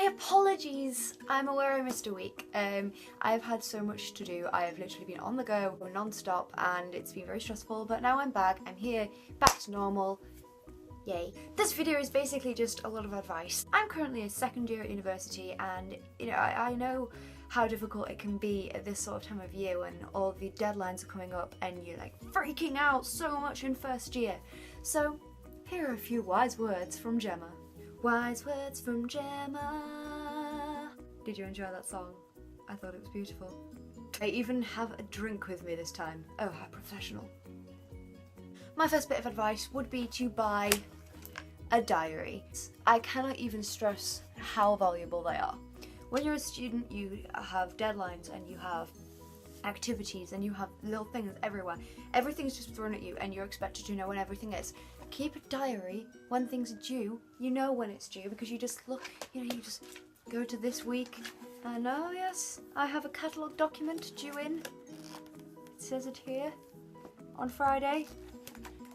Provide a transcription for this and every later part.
My apologies! I'm aware I missed a week. I've had so much to do. I have literally been on the go non-stop and it's been very stressful, but now I'm back. I'm here, back to normal. Yay. This video is basically just a lot of advice. I'm currently a second year at university and I know how difficult it can be at this sort of time of year when all the deadlines are coming up and you're like freaking out so much in first year. So here are a few wise words from Gemma. Wise words from Gemma. Did you enjoy that song? I thought it was beautiful. I even have a drink with me this time. Oh, how professional. My first bit of advice would be to buy a diary. I cannot even stress how valuable they are. When you're a student, you have deadlines and you have activities and you have little things everywhere. Everything's just thrown at you and you're expected to know when everything is. Keep a diary when things are due. You know when it's due because you just look, you just go to this week and oh yes, I have a catalogue document due in. It says it here on Friday.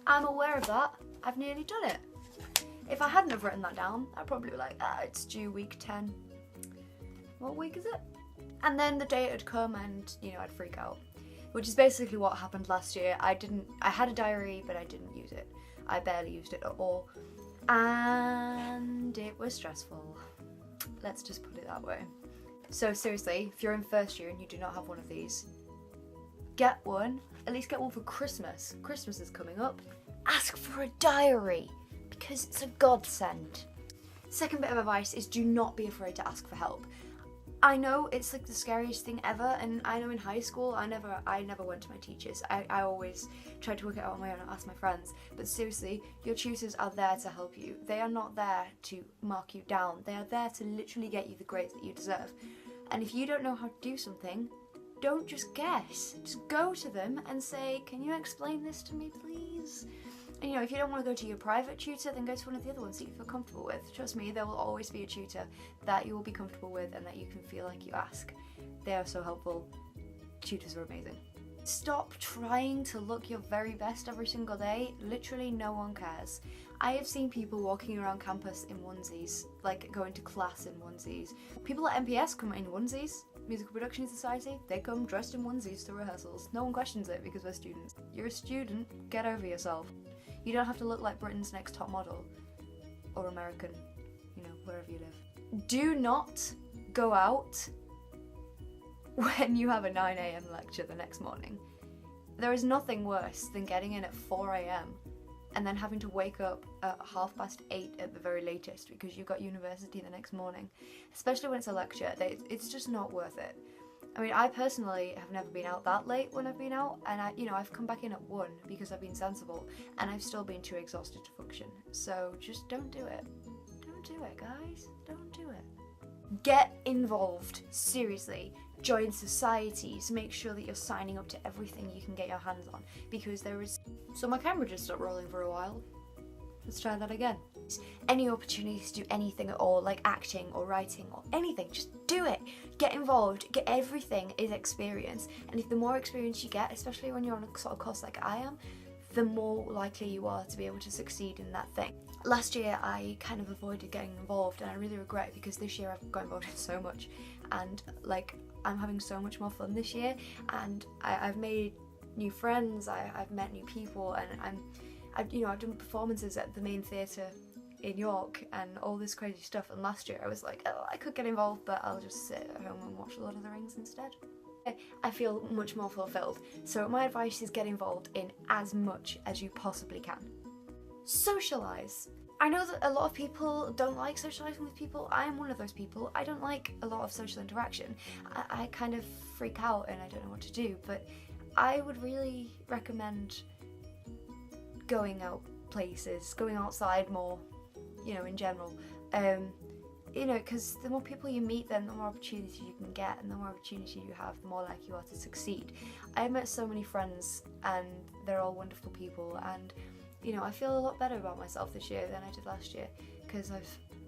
I'm aware of that. I've nearly done it. If I hadn't have written that down, I'd probably be like, it's due week 10. What week is it? And then the day it would come and, I'd freak out. Which is basically what happened last year. I had a diary, but I didn't use it. I barely used it at all. And it was stressful. Let's just put it that way. So seriously, if you're in first year and you do not have one of these, get one. At least get one for Christmas. Christmas is coming up. Ask for a diary because it's a godsend. Second bit of advice is do not be afraid to ask for help. I know it's like the scariest thing ever, and I know in high school I never went to my teachers. I always tried to work it out on my own and ask my friends. But seriously, your tutors are there to help you. They are not there to mark you down. They are there to literally get you the grades that you deserve. And if you don't know how to do something, don't just guess. Just go to them and say, can you explain this to me, please? And if you don't want to go to your private tutor, then go to one of the other ones that you feel comfortable with. Trust me, there will always be a tutor that you will be comfortable with and that you can feel like you ask. They are so helpful. Tutors are amazing. Stop trying to look your very best every single day. Literally no one cares. I have seen people walking around campus in onesies, like going to class in onesies. People at MPS come in onesies. Musical Production Society, they come dressed in onesies to rehearsals. No one questions it because we're students. You're a student, get over yourself. You don't have to look like Britain's Next Top Model or American, wherever you live. Do not go out when you have a 9 AM lecture the next morning. There is nothing worse than getting in at 4 AM and then having to wake up at 8:30 at the very latest because you've got university the next morning. Especially when it's a lecture, it's just not worth it. I mean, I personally have never been out that late when I've been out, and I've come back in at 1 because I've been sensible, and I've still been too exhausted to function. So just don't do it. Don't do it, guys. Don't do it. Get involved. Seriously. Join societies. Make sure that you're signing up to everything you can get your hands on, because there is... So my camera just stopped rolling for a while. Let's try that again. Any opportunities to do anything at all, like acting or writing or anything, just do it. Get involved. Get everything is experience. And if the more experience you get, especially when you're on a sort of course like I am, the more likely you are to be able to succeed in that thing. Last year I kind of avoided getting involved and I really regret it because this year I've got involved in so much and I'm having so much more fun this year, and I've made new friends, I've met new people, and I've done performances at the main theatre in York and all this crazy stuff, and last year I was like, oh, I could get involved but I'll just sit at home and watch Lord of the Rings instead. I feel much more fulfilled, so my advice is get involved in as much as you possibly can. Socialise. I know that a lot of people don't like socialising with people. I am one of those people. I don't like a lot of social interaction. I kind of freak out and I don't know what to do, but I would really recommend going out places, going outside more, in general. Because the more people you meet, then the more opportunities you can get, and the more opportunity you have, the more likely you are to succeed. I've met so many friends and they're all wonderful people, and I feel a lot better about myself this year than I did last year because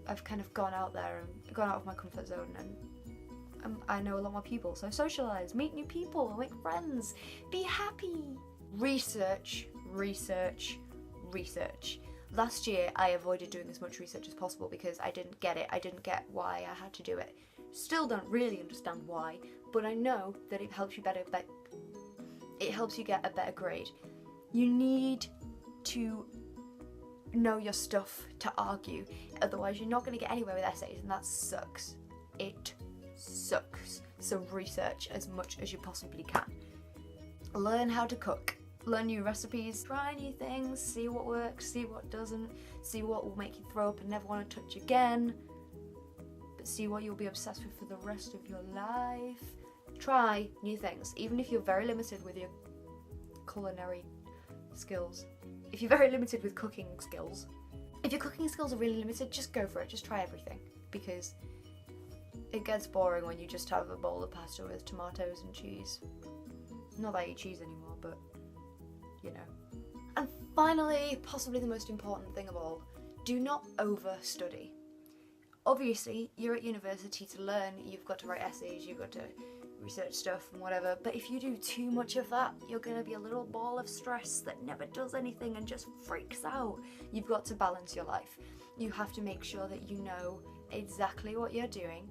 I've kind of gone out there and gone out of my comfort zone, and I know a lot more people. So socialise, meet new people, make friends, be happy. Research, research, research. Last year I avoided doing as much research as possible because I didn't get it. I didn't get why I had to do it. Still don't really understand why, but I know that it helps you it helps you get a better grade. You need to know your stuff to argue, otherwise you're not going to get anywhere with essays, and that sucks. It sucks. So research as much as you possibly can. Learn how to cook. Learn new recipes, try new things, see what works, see what doesn't, see what will make you throw up and never want to touch again, but see what you'll be obsessed with for the rest of your life. Try new things, even if you're very limited with your culinary skills. If you're very limited with cooking skills, if your cooking skills are really limited, just go for it, just try everything, because it gets boring when you just have a bowl of pasta with tomatoes and cheese. Not that I eat cheese anymore, but you know. And finally, possibly the most important thing of all, do not overstudy. Obviously, you're at university to learn, you've got to write essays, you've got to research stuff and whatever, but if you do too much of that, you're going to be a little ball of stress that never does anything and just freaks out. You've got to balance your life. You have to make sure that you know exactly what you're doing,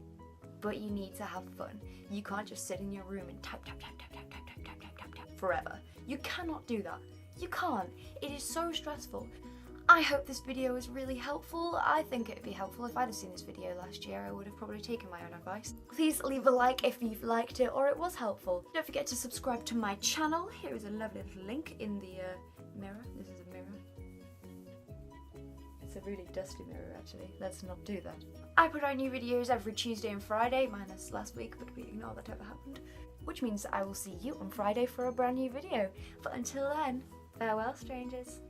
but you need to have fun. You can't just sit in your room and type forever. You cannot do that. You can't. It is so stressful. I hope this video was really helpful. I think it'd be helpful. If I'd have seen this video last year, I would have probably taken my own advice. Please leave a like if you've liked it or it was helpful. Don't forget to subscribe to my channel. Here is a lovely little link in the mirror. This is a mirror. It's a really dusty mirror actually. Let's not do that. I put out new videos every Tuesday and Friday, minus last week, but we ignore that ever happened. Which means I will see you on Friday for a brand new video. But until then, farewell strangers.